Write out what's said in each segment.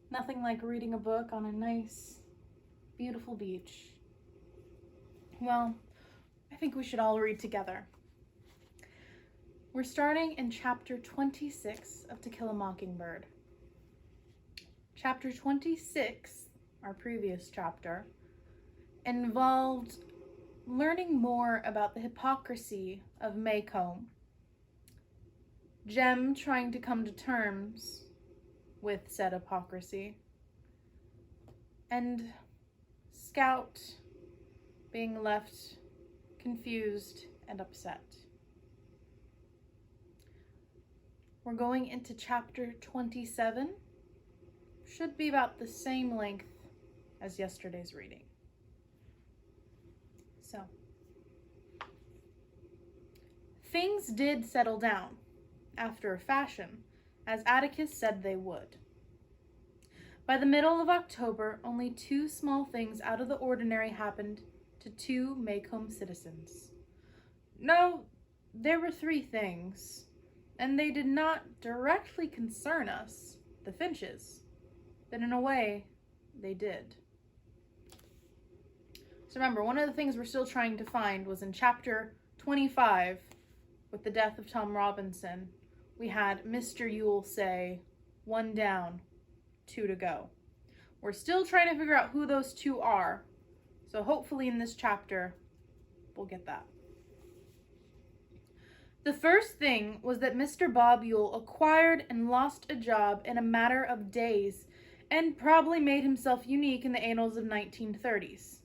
Nothing like reading a book on a nice, beautiful beach. Well, I think we should all read together. We're starting in chapter 26 of To Kill a Mockingbird. Chapter 26, our previous chapter, involved learning more about the hypocrisy of Maycomb, Jem trying to come to terms with said hypocrisy, and Scout being left confused and upset. We're going into chapter 27. Should be about the same length as yesterday's reading. So, things did settle down, after a fashion, as Atticus said they would. By the middle of October, only 2 small things out of the ordinary happened to 2 Maycomb citizens. No, there were 3 things, and they did not directly concern us, the Finches, but in a way, they did. So remember, one of the things we're still trying to find was in chapter 25, with the death of Tom Robinson, we had Mr. Yule say, 1 down, 2 to go. We're still trying to figure out who those 2 are, so hopefully in this chapter, we'll get that. The first thing was that Mr. Bob Yule acquired and lost a job in a matter of days, and probably made himself unique in the annals of 1930s.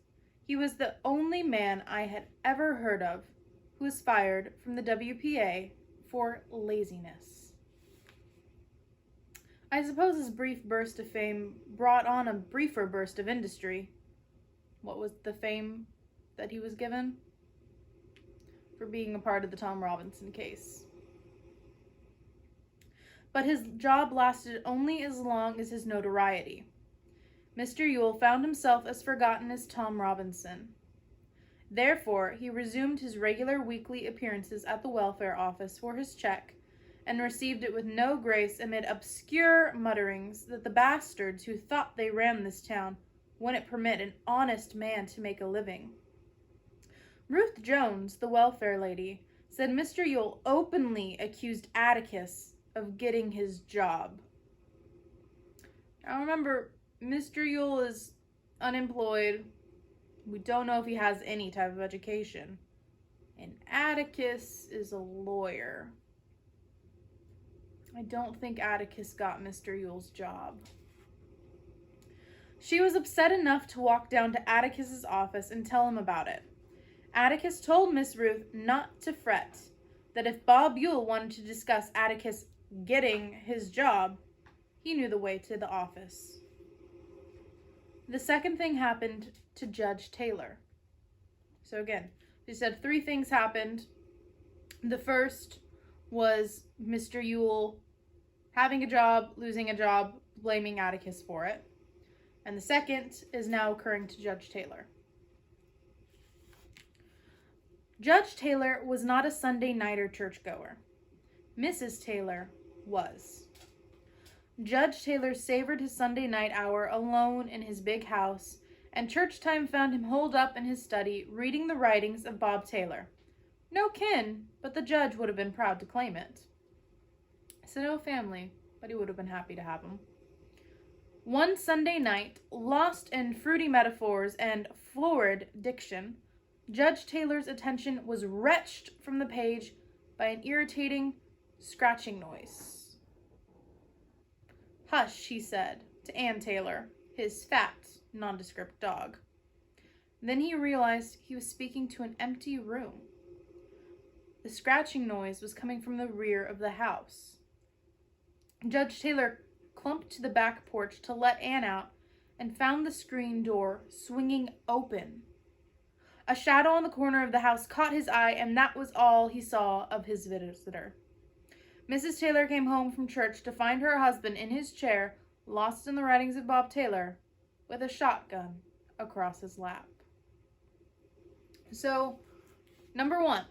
He was the only man I had ever heard of who was fired from the WPA for laziness. I suppose his brief burst of fame brought on a briefer burst of industry. What was the fame that he was given? For being a part of the Tom Robinson case. But his job lasted only as long as his notoriety. Mr. Yule found himself as forgotten as Tom Robinson. Therefore, he resumed his regular weekly appearances at the welfare office for his check, and received it with no grace amid obscure mutterings that the bastards who thought they ran this town wouldn't permit an honest man to make a living. Ruth Jones, the welfare lady, said Mr. Yule openly accused Atticus of getting his job. Now remember, Mr. Yule is unemployed. We don't know if he has any type of education. And Atticus is a lawyer. I don't think Atticus got Mr. Yule's job. She was upset enough to walk down to Atticus's office and tell him about it. Atticus told Miss Ruth not to fret, that if Bob Yule wanted to discuss Atticus getting his job, he knew the way to the office. The second thing happened to Judge Taylor. So again, she said 3 things happened. The first was Mr. Yule having a job, losing a job, blaming Atticus for it. And the second is now occurring to Judge Taylor. Judge Taylor was not a Sunday nighter churchgoer. Mrs. Taylor was. Judge Taylor savored his Sunday night hour alone in his big house, and church time found him holed up in his study reading the writings of Bob Taylor. No kin, but the judge would have been proud to claim it. So no family, but he would have been happy to have him. One Sunday night, lost in fruity metaphors and florid diction, Judge Taylor's attention was wrenched from the page by an irritating scratching noise. "Hush," he said to Ann Taylor, his fat, nondescript dog. Then he realized he was speaking to an empty room. The scratching noise was coming from the rear of the house. Judge Taylor clumped to the back porch to let Ann out and found the screen door swinging open. A shadow on the corner of the house caught his eye, and that was all he saw of his visitor. Mrs. Taylor came home from church to find her husband in his chair, lost in the writings of Bob Taylor, with a shotgun across his lap. So, number 1,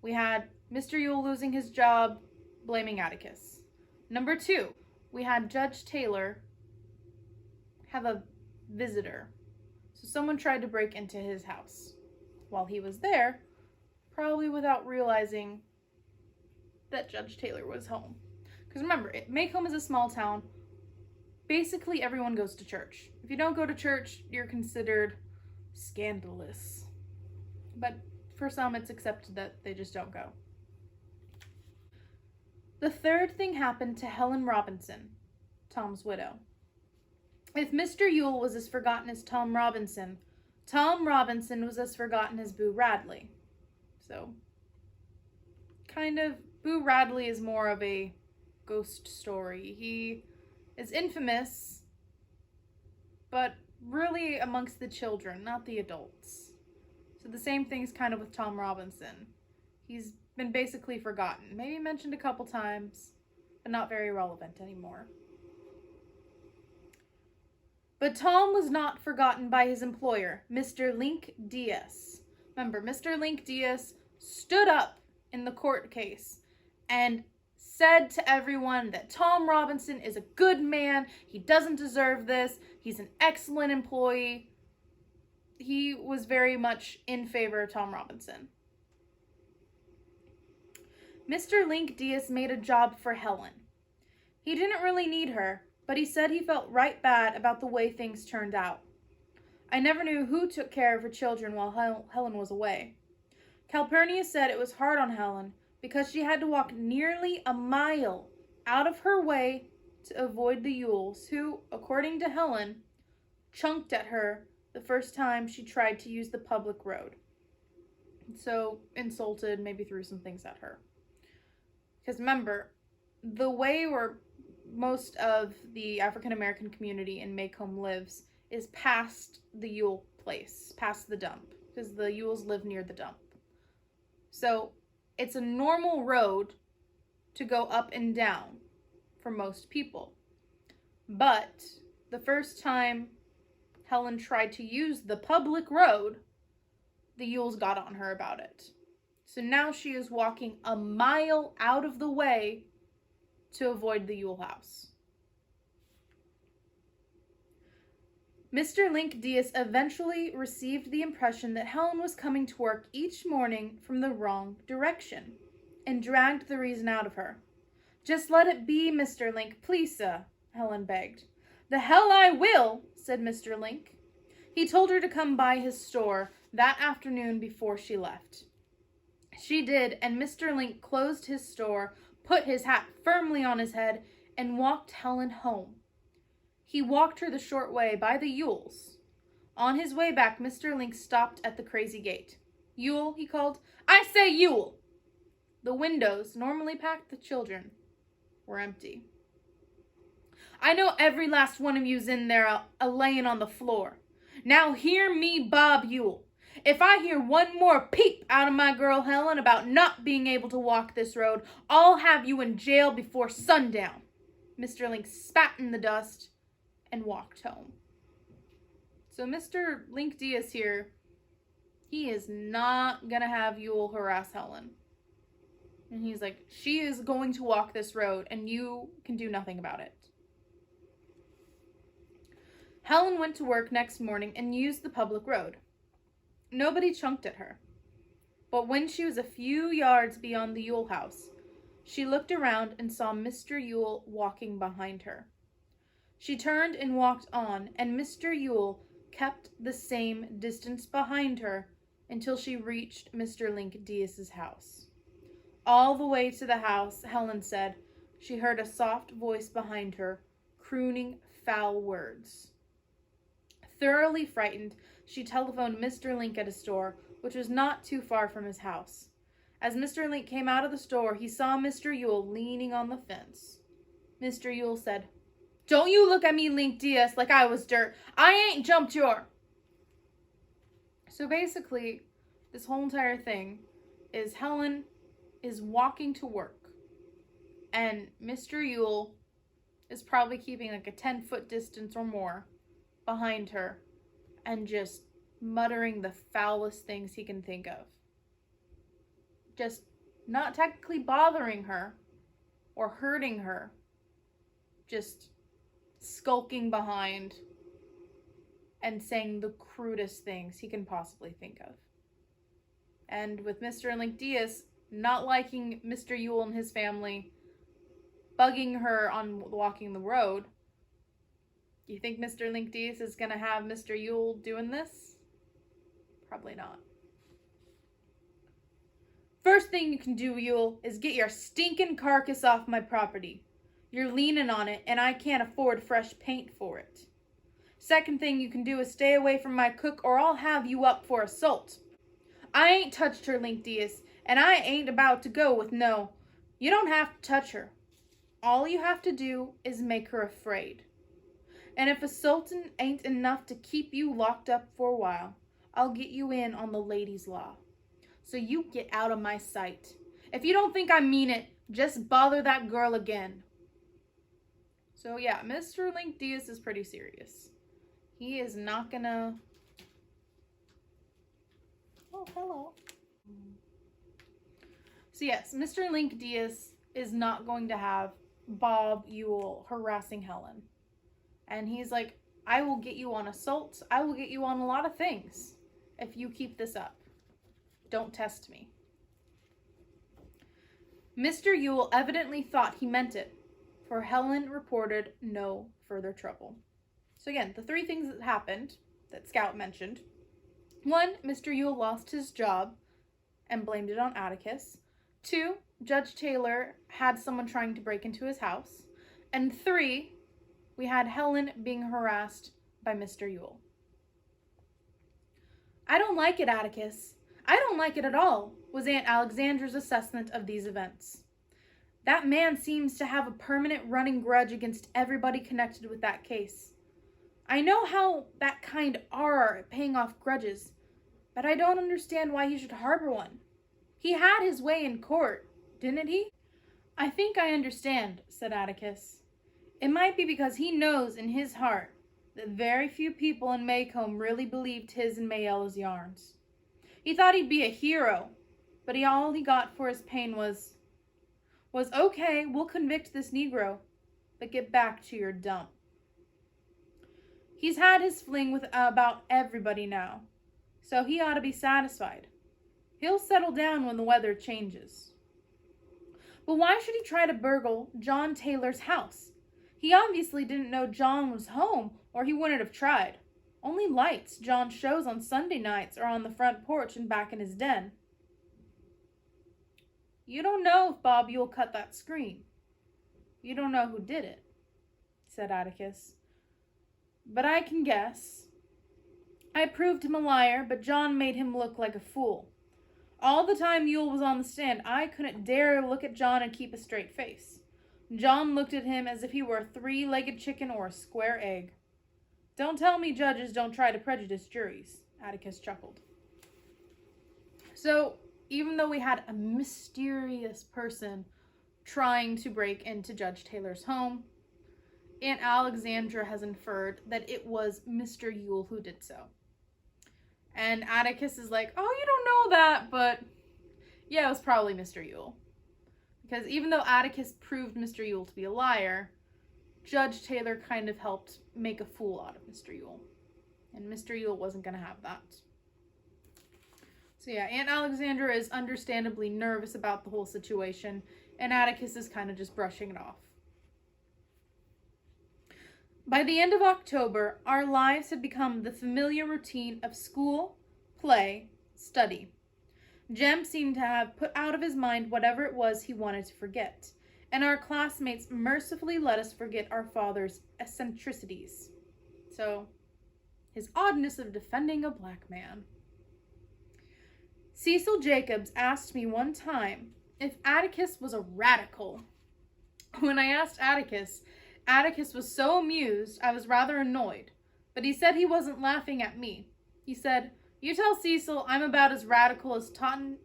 we had Mr. Yule losing his job, blaming Atticus. Number 2, we had Judge Taylor have a visitor. So someone tried to break into his house while he was there, probably without realizing that Judge Taylor was home. Because remember, Maycomb is a small town. Basically, everyone goes to church. If you don't go to church, you're considered scandalous. But for some, it's accepted that they just don't go. The third thing happened to Helen Robinson, Tom's widow. If Mr. Yule was as forgotten as Tom Robinson was as forgotten as Boo Radley. So, kind of, Boo Radley is more of a ghost story. He is infamous, but really amongst the children, not the adults. So the same thing's kind of with Tom Robinson. He's been basically forgotten. Maybe mentioned a couple times, but not very relevant anymore. But Tom was not forgotten by his employer, Mr. Link Diaz. Remember, Mr. Link Diaz stood up in the court case and said to everyone that Tom Robinson is a good man. He doesn't deserve this. He's an excellent employee. He was very much in favor of Tom Robinson. Mr. Link Diaz made a job for Helen. He didn't really need her, but he said he felt right bad about the way things turned out. I never knew who took care of her children while Helen was away. Calpurnia said it was hard on Helen because she had to walk nearly a mile out of her way to avoid the Yules, who, according to Helen, chunked at her the first time she tried to use the public road. So, insulted, maybe threw some things at her. Because remember, the way where most of the African American community in Maycomb lives is past the Yule place, past the dump, because the Yules live near the dump. So it's a normal road to go up and down for most people. But the first time Helen tried to use the public road, the Yules got on her about it. So now she is walking a mile out of the way to avoid the Yule house. Mr. Link Diaz eventually received the impression that Helen was coming to work each morning from the wrong direction and dragged the reason out of her. "Just let it be, Mr. Link, please, sir," Helen begged. "The hell I will," said Mr. Link. He told her to come by his store that afternoon before she left. She did, and Mr. Link closed his store, put his hat firmly on his head, and walked Helen home. He walked her the short way by the Yules. On his way back, Mr. Link stopped at the crazy gate. "Yule," he called. "I say Yule!" The windows, normally packed with children, were empty. "I know every last one of you's in there a-layin' on the floor. Now hear me, Bob Yule. If I hear one more peep out of my girl Helen about not being able to walk this road, I'll have you in jail before sundown." Mr. Link spat in the dust and walked home. So Mr. Link Diaz here, he is not going to have Yule harass Helen. And he's like, she is going to walk this road and you can do nothing about it. Helen went to work next morning and used the public road. Nobody chunked at her. But when she was a few yards beyond the Yule house, she looked around and saw Mr. Yule walking behind her. She turned and walked on, and Mr. Yule kept the same distance behind her until she reached Mr. Link Diaz's house. All the way to the house, Helen said, she heard a soft voice behind her, crooning foul words. Thoroughly frightened, she telephoned Mr. Link at a store, which was not too far from his house. As Mr. Link came out of the store, he saw Mr. Yule leaning on the fence. Mr. Yule said, "Don't you look at me, Link Diaz, like I was dirt. I ain't jumped your..." So basically, this whole entire thing is Helen is walking to work, and Mr. Yule is probably keeping like a 10-foot distance or more behind her and just muttering the foulest things he can think of. Just not technically bothering her or hurting her, just skulking behind and saying the crudest things he can possibly think of. And with Mr. Link Diaz not liking Mr. Yule and his family, bugging her on walking the road, you think Mr. Link Diaz is going to have Mr. Yule doing this? Probably not. First thing you can do, Yule, is get your stinking carcass off my property. You're leaning on it, and I can't afford fresh paint for it. Second thing you can do is stay away from my cook, or I'll have you up for assault. I ain't touched her, Link Diaz, and I ain't about to go with no. You don't have to touch her. All you have to do is make her afraid. And if assaulting ain't enough to keep you locked up for a while, I'll get you in on the ladies' law. So you get out of my sight. If you don't think I mean it, just bother that girl again. So yeah, Mr. Link Diaz is pretty serious. He is not gonna... Oh, hello. So yes, Mr. Link Diaz is not going to have Bob Yule harassing Helen. And he's like, I will get you on assault. I will get you on a lot of things if you keep this up. Don't test me. Mr. Yule evidently thought he meant it, for Helen reported no further trouble. So again, the three things that happened that Scout mentioned. 1, Mr. Yule lost his job and blamed it on Atticus. 2, Judge Taylor had someone trying to break into his house. And 3, we had Helen being harassed by Mr. Yule. I don't like it, Atticus. I don't like it at all, was Aunt Alexandra's assessment of these events. That man seems to have a permanent running grudge against everybody connected with that case. I know how that kind are at paying off grudges, but I don't understand why he should harbor one. He had his way in court, didn't he? I think I understand, said Atticus. It might be because he knows in his heart that very few people in Maycomb really believed his and Mayella's yarns. He thought he'd be a hero, but all he got for his pain was okay, we'll convict this Negro, but get back to your dump. He's had his fling with about everybody now, so he ought to be satisfied. He'll settle down when the weather changes. But why should he try to burgle John Taylor's house? He obviously didn't know John was home, or he wouldn't have tried. Only lights John shows on Sunday nights are on the front porch and back in his den. You don't know if Bob Yule cut that screen. You don't know who did it, said Atticus. But I can guess. I proved him a liar, but John made him look like a fool. All the time Yule was on the stand, I couldn't dare look at John and keep a straight face. John looked at him as if he were a three-legged chicken or a square egg. Don't tell me judges don't try to prejudice juries, Atticus chuckled. So, even though we had a mysterious person trying to break into Judge Taylor's home, Aunt Alexandra has inferred that it was Mr. Yule who did so. And Atticus is like, oh, you don't know that, but yeah, it was probably Mr. Yule. Because even though Atticus proved Mr. Yule to be a liar, Judge Taylor kind of helped make a fool out of Mr. Yule. And Mr. Yule wasn't going to have that. So yeah, Aunt Alexandra is understandably nervous about the whole situation, and Atticus is kind of just brushing it off. By the end of October, our lives had become the familiar routine of school, play, study. Jem seemed to have put out of his mind whatever it was he wanted to forget, and our classmates mercifully let us forget our father's eccentricities. So, his oddness of defending a black man. Cecil Jacobs asked me one time if Atticus was a radical. When I asked Atticus was so amused I was rather annoyed, but he said he wasn't laughing at me. He said, you tell Cecil I'm about as radical as Cotton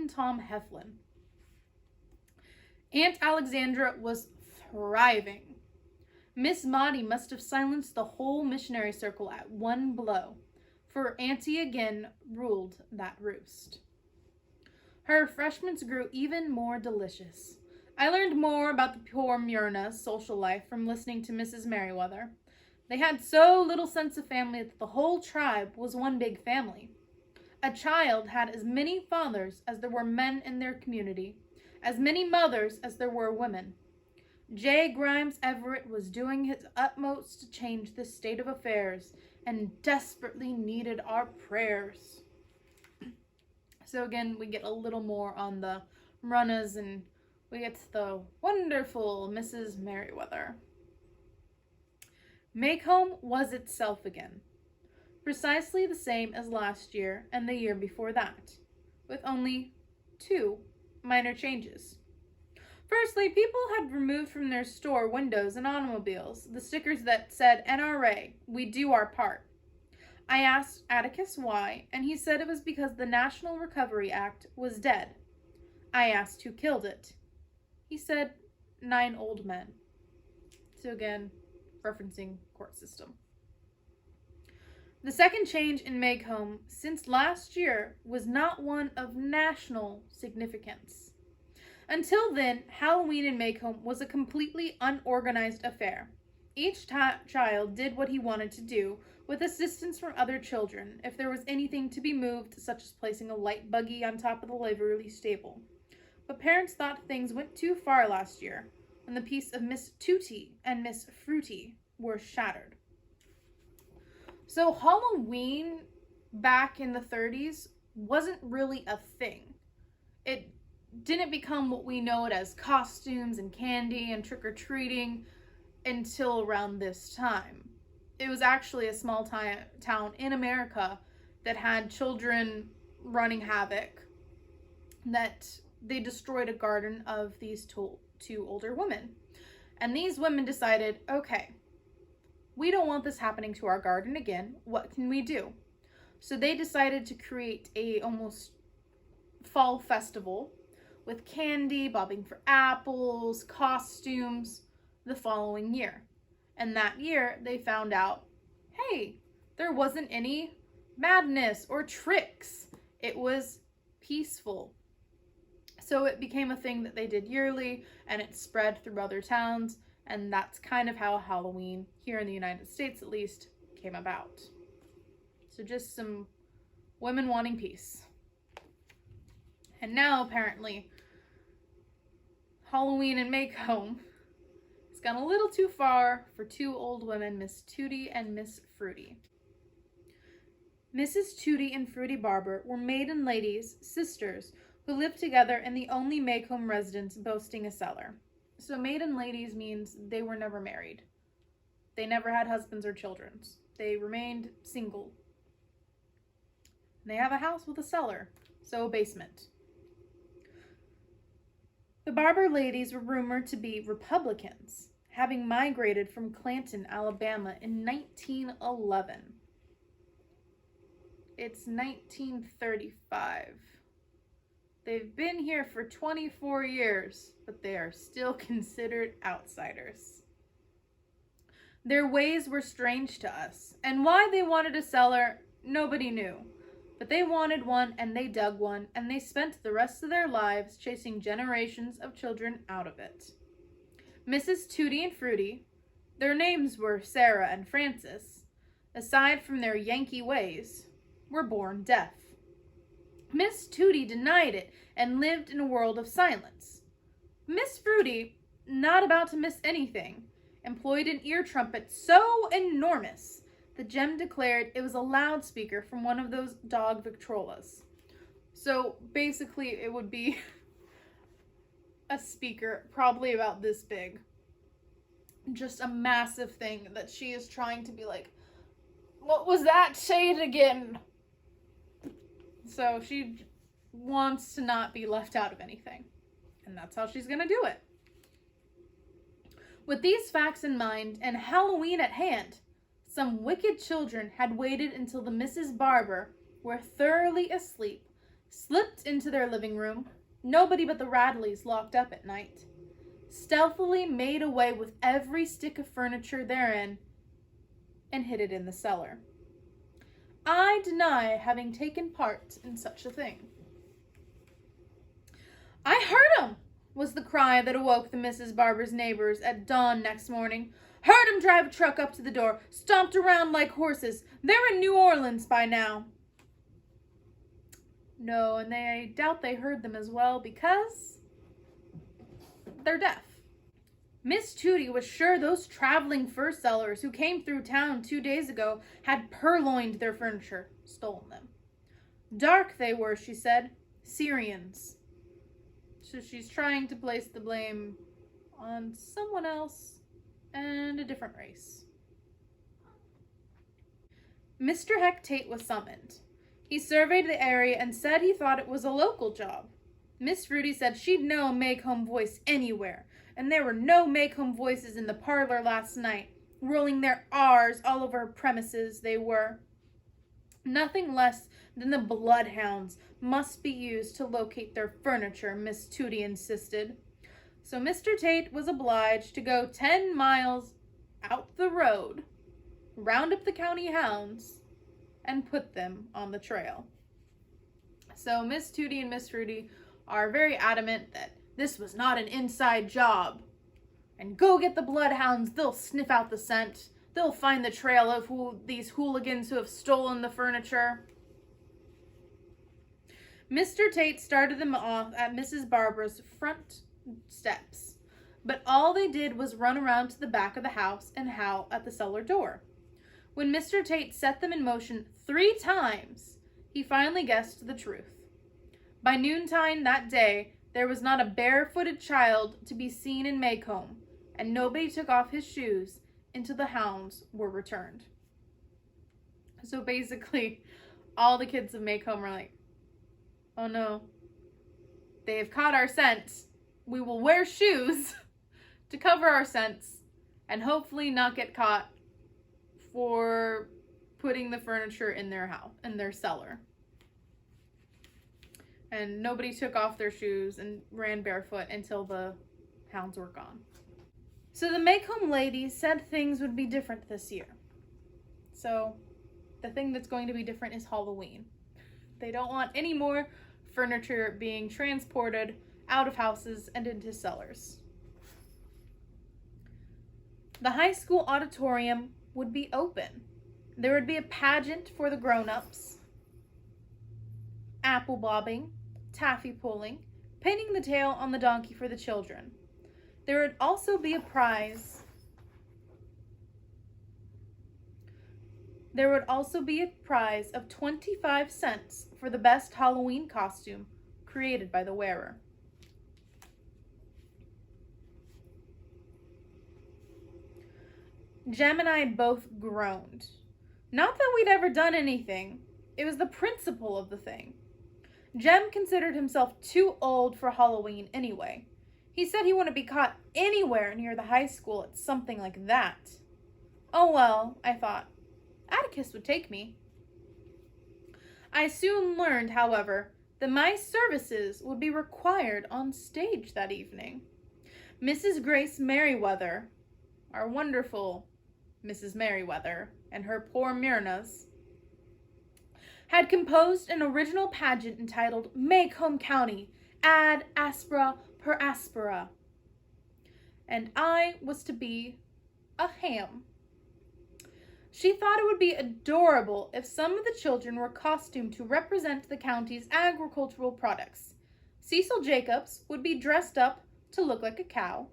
Tom Heflin. Aunt Alexandra was thriving. Miss Maudie must have silenced the whole missionary circle at one blow, for Auntie again ruled that roost. Her refreshments grew even more delicious. I learned more about the poor Myrna's social life from listening to Mrs. Merriweather, They had so little sense of family that the whole tribe was one big family. A child had as many fathers as there were men in their community, as many mothers as there were women. J. Grimes Everett was doing his utmost to change this state of affairs and desperately needed our prayers. So again, we get a little more on the runners and we get to the wonderful Mrs. Merriweather. Maycomb was itself again, precisely the same as last year and the year before that, with only 2 minor changes. Firstly, people had removed from their store windows and automobiles the stickers that said NRA, we do our part. I asked Atticus why, and he said it was because the National Recovery Act was dead. I asked who killed it. He said 9 old men. So again, referencing court system. The second change in Maycomb since last year was not one of national significance. Until then, Halloween in Maycomb was a completely unorganized affair. Each child did what he wanted to do, with assistance from other children, if there was anything to be moved, such as placing a light buggy on top of the livery stable. But parents thought things went too far last year, when the peace of Miss Tootie and Miss Fruity were shattered. So Halloween back in the 30s wasn't really a thing. It didn't become what we know it as costumes and candy and trick-or-treating until around this time. It was actually a small town in America that had children running havoc, that they destroyed a garden of these 2 older women. And these women decided, okay, we don't want this happening to our garden again. What can we do? So they decided to create a almost fall festival with candy, bobbing for apples, costumes the following year. And that year they found out, hey, there wasn't any madness or tricks. It was peaceful. So it became a thing that they did yearly, and it spread through other towns, and that's kind of how Halloween, here in the United States at least, came about. So just some women wanting peace. And now, apparently, Halloween in Maycomb has gone a little too far for 2 old women, Miss Tootie and Miss Fruity. Mrs. Tootie and Fruity Barber were maiden ladies, sisters, who lived together in the only Maycomb residence boasting a cellar. So maiden ladies means they were never married. They never had husbands or children. They remained single. And they have a house with a cellar, so a basement. The Barber ladies were rumored to be Republicans, having migrated from Clanton, Alabama in 1911. It's 1935. They've been here for 24 years, but they are still considered outsiders. Their ways were strange to us, and why they wanted a cellar, nobody knew. But they wanted one, and they dug one, and they spent the rest of their lives chasing generations of children out of it. Mrs. Tootie and Fruity, their names were Sarah and Frances, aside from their Yankee ways, were born deaf. Miss Tootie denied it and lived in a world of silence. Miss Fruity, not about to miss anything, employed an ear trumpet so enormous that Jem declared it was a loudspeaker from one of those dog Victrolas. So basically it would be a speaker probably about this big. Just a massive thing that she is trying to be like, what was that? Say it again. So she wants to not be left out of anything. And that's how she's going to do it. With these facts in mind and Halloween at hand, some wicked children had waited until the Mrs. Barber were thoroughly asleep, slipped into their living room, nobody but the Radleys locked up at night, stealthily made away with every stick of furniture therein, and hid it in the cellar. I deny having taken part in such a thing. I heard 'em, was the cry that awoke the Mrs. Barber's neighbors at dawn next morning. Heard 'em drive a truck up to the door, stomped around like horses. They're in New Orleans by now. No, and I doubt they heard them as well because they're deaf. Miss Tootie was sure those traveling fur sellers who came through town 2 days ago had purloined their furniture, stolen them. Dark they were, she said, Syrians. So she's trying to place the blame on someone else and a different race. Mr. Heck Tate was summoned. He surveyed the area and said he thought it was a local job. Miss Rudy said she'd know a Maycomb voice anywhere, and there were no Maycomb voices in the parlor last night, rolling their R's all over her premises they were. Nothing less than the bloodhounds must be used to locate their furniture, Miss Tootie insisted. So Mr. Tate was obliged to go 10 miles out the road, round up the county hounds, and put them on the trail. So Miss Tootie and Miss Rudy are very adamant that this was not an inside job. And go get the bloodhounds, they'll sniff out the scent. They'll find the trail of these hooligans who have stolen the furniture. Mr. Tate started them off at Mrs. Barbara's front steps, but all they did was run around to the back of the house and howl at the cellar door. When Mr. Tate set them in motion 3 times, he finally guessed the truth. By noontime that day, there was not a barefooted child to be seen in Maycomb, and nobody took off his shoes until the hounds were returned. So basically, all the kids of Maycomb were like, oh no, they have caught our scent. We will wear shoes to cover our scents and hopefully not get caught for putting the furniture in their house, in their cellar. And nobody took off their shoes and ran barefoot until the hounds were gone. So the Maycomb ladies said things would be different this year. So the thing that's going to be different is Halloween. They don't want any more furniture being transported out of houses and into cellars. The high school auditorium would be open. There would be a pageant for the grown-ups, apple bobbing, taffy pulling, pinning the tail on the donkey for the children. There would also be a prize. There would also be a prize of 25 cents for the best Halloween costume created by the wearer. Jem and I both groaned. Not that we'd ever done anything. It was the principle of the thing. Jem considered himself too old for Halloween anyway. He said he wouldn't be caught anywhere near the high school at something like that. Oh well, I thought. Atticus would take me. I soon learned, however, that my services would be required on stage that evening. Mrs. Grace Merriweather, our wonderful Mrs. Merriweather, and her poor Myrnas, had composed an original pageant entitled Maycomb County, ad aspera per aspera. And I was to be a ham. She thought it would be adorable if some of the children were costumed to represent the county's agricultural products. Cecil Jacobs would be dressed up to look like a cow.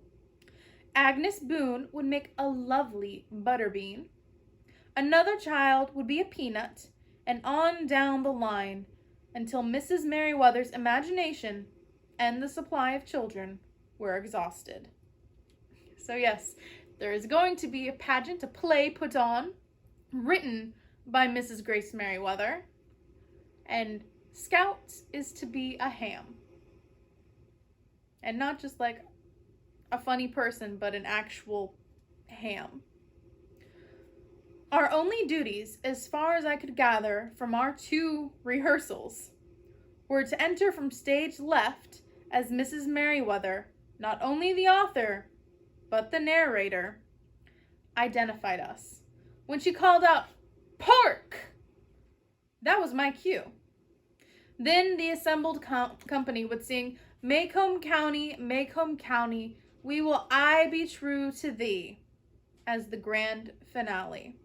Agnes Boone would make a lovely butterbean. Another child would be a peanut, and on down the line until Mrs. Merriweather's imagination and the supply of children were exhausted. So yes, there is going to be a pageant, a play put on, written by Mrs. Grace Merriweather, and Scout is to be a ham. And not just like a funny person, but an actual ham. Our only duties, as far as I could gather from our 2 rehearsals, were to enter from stage left as Mrs. Merriweather, not only the author, but the narrator, identified us. When she called out, "Pork!" that was my cue. Then the assembled company would sing, Maycomb County, we will aye be true to thee. as the grand finale.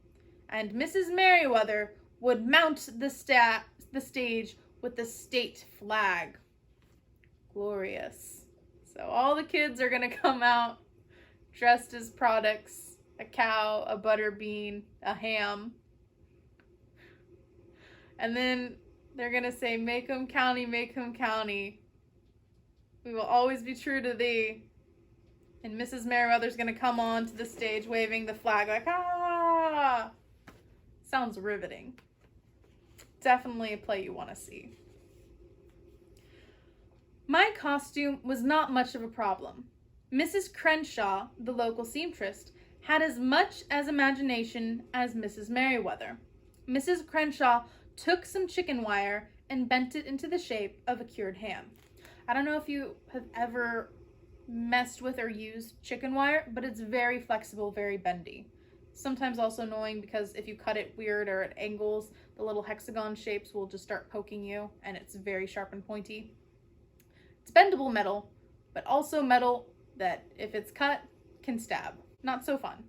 And Mrs. Merriweather would mount the stage with the state flag. Glorious. So all the kids are going to come out dressed as products: a cow, a butter bean, a ham. And then they're going to say, Macomb County, Macomb County, we will always be true to thee. And Mrs. Merriweather's going to come on to the stage waving the flag like, ah! Sounds riveting. Definitely a play you want to see. My costume was not much of a problem. Mrs. Crenshaw, the local seamstress, had as much as imagination as Mrs. Merriweather. Mrs. Crenshaw took some chicken wire and bent it into the shape of a cured ham. I don't know if you have ever messed with or used chicken wire, but it's very flexible, very bendy. Sometimes also annoying because if you cut it weird or at angles, the little hexagon shapes will just start poking you, and it's very sharp and pointy. It's bendable metal, but also metal that, if it's cut, can stab. Not so fun.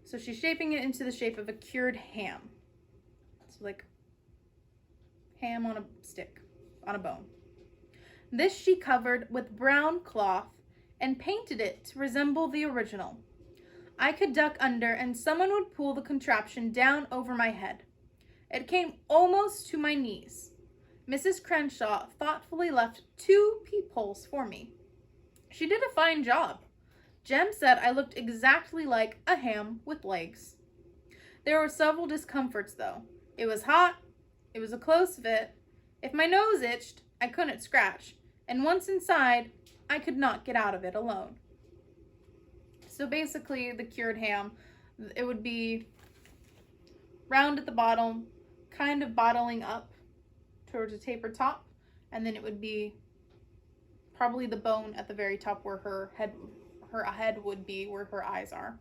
So she's shaping it into the shape of a cured ham. So like ham on a stick, on a bone. This she covered with brown cloth and painted it to resemble the original. I could duck under and someone would pull the contraption down over my head. It came almost to my knees. Mrs. Crenshaw thoughtfully left 2 peepholes for me. She did a fine job. Jem said I looked exactly like a ham with legs. There were several discomforts, though. It was hot, it was a close fit. If my nose itched, I couldn't scratch, and once inside, I could not get out of it alone. So basically, the cured ham, it would be round at the bottom, kind of bottling up towards a tapered top, and then it would be probably the bone at the very top where her head would be, where her eyes are.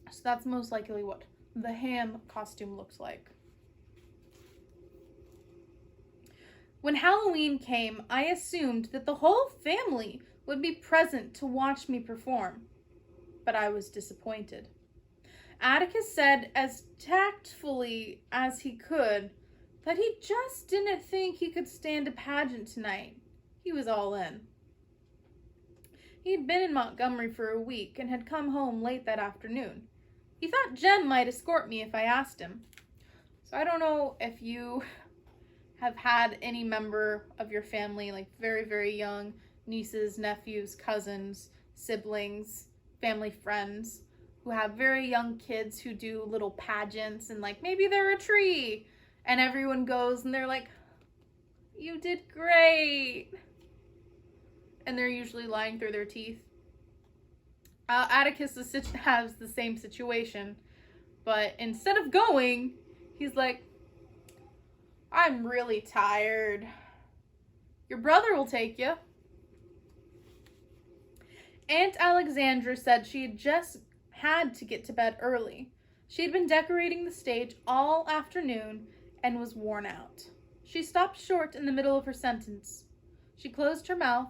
So that's most likely what the ham costume looks like. When Halloween came, I assumed that the whole family would be present to watch me perform, but I was disappointed. Atticus said as tactfully as he could that he just didn't think he could stand a pageant tonight. He was all in. He had been in Montgomery for a week and had come home late that afternoon. He thought Jem might escort me if I asked him. So I don't know if you have had any member of your family, like very, very young, nieces, nephews, cousins, siblings, family friends, who have very young kids who do little pageants, and like maybe they're a tree and everyone goes and they're like, you did great. And they're usually lying through their teeth. Atticus has the same situation, but instead of going, he's like, I'm really tired. Your brother will take you. Aunt Alexandra said she had just had to get to bed early. She had been decorating the stage all afternoon and was worn out. She stopped short in the middle of her sentence. She closed her mouth,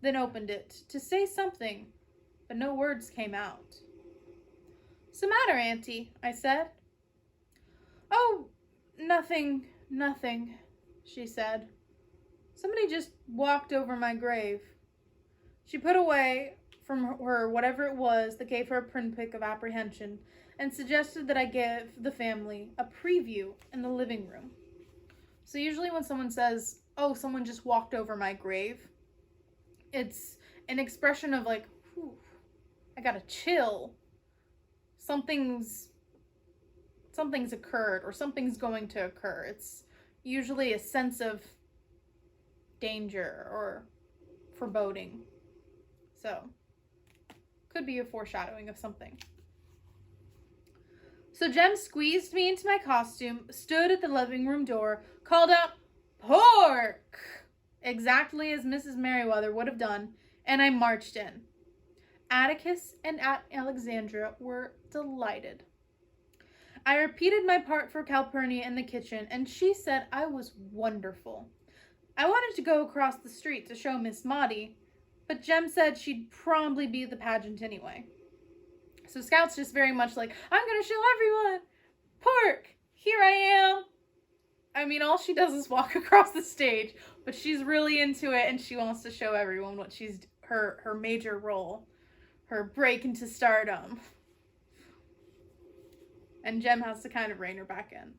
then opened it to say something, but no words came out. "What's the matter, Auntie?" I said. "Oh, nothing, she said. "Somebody just walked over my grave." She put away from her whatever it was that gave her a pinprick of apprehension and suggested that I give the family a preview in the living room. So usually when someone says, "Oh, someone just walked over my grave," it's an expression of like, "Whew, I got a chill. Something's occurred or something's going to occur." It's usually a sense of danger or foreboding. So, could be a foreshadowing of something. So Jem squeezed me into my costume, stood at the living room door, called out, "Pork!" exactly as Mrs. Merriweather would have done, and I marched in. Atticus and Aunt Alexandra were delighted. I repeated my part for Calpurnia in the kitchen, and she said I was wonderful. I wanted to go across the street to show Miss Maudie, but Jem said she'd probably be the pageant anyway. So Scout's just very much like, I'm gonna show everyone! Pork! Here I am! I mean, all she does is walk across the stage, but she's really into it and she wants to show everyone what her major role, her break into stardom. And Jem has to kind of rein her back in.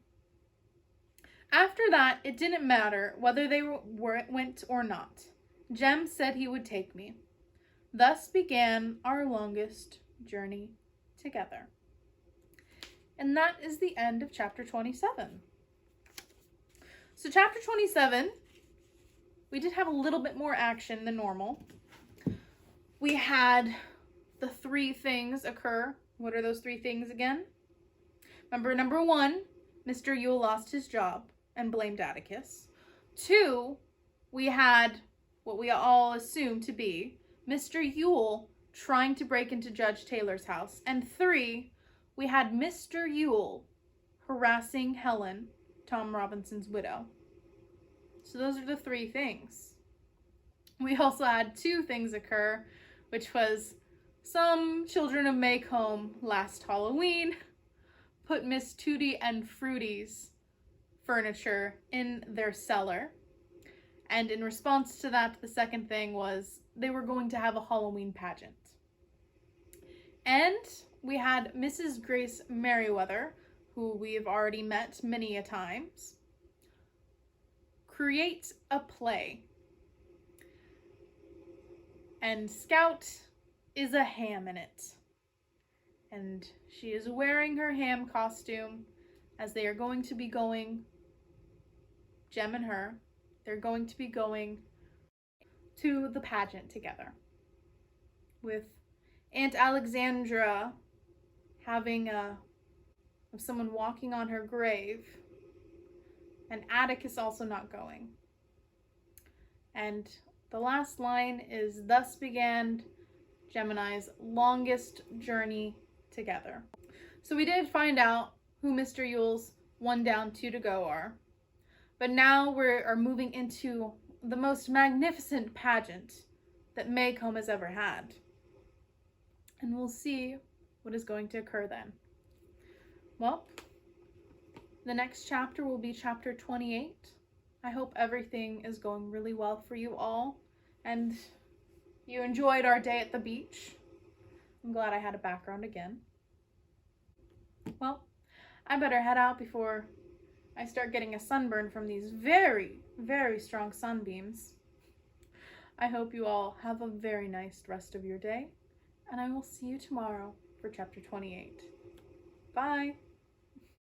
After that, it didn't matter whether they went or not. Jem said he would take me. Thus began our longest journey together. And that is the end of chapter 27. So chapter 27, we did have a little bit more action than normal. We had the 3 things occur. What are those 3 things again? Remember, number 1, Mr. Yule lost his job and blamed Atticus. 2, we had what we all assumed to be Mr. Yule trying to break into Judge Taylor's house. And 3, we had Mr. Yule harassing Helen, Tom Robinson's widow. So those are the 3 things. We also had 2 things occur, which was some children of Maycomb last Halloween put Miss Tootie and Fruity's furniture in their cellar. And in response to that, the second thing was they were going to have a Halloween pageant. And we had Mrs. Grace Merriweather, who we have already met many a times, create a play. And Scout is a ham in it. And she is wearing her ham costume as they are going to be going, Jem and her, they're going to be going to the pageant together. With Aunt Alexandra having someone walking on her grave, and Atticus also not going. And the last line is, thus began Gemini's longest journey together. So we did find out who Mr. Yule's 1 down, 2 to go are. But now we are moving into the most magnificent pageant that Maycomb has ever had. And we'll see what is going to occur then. Well, the next chapter will be chapter 28. I hope everything is going really well for you all, and you enjoyed our day at the beach. I'm glad I had a background again. Well, I better head out before I start getting a sunburn from these very, very strong sunbeams. I hope you all have a very nice rest of your day, and I will see you tomorrow for chapter 28. Bye!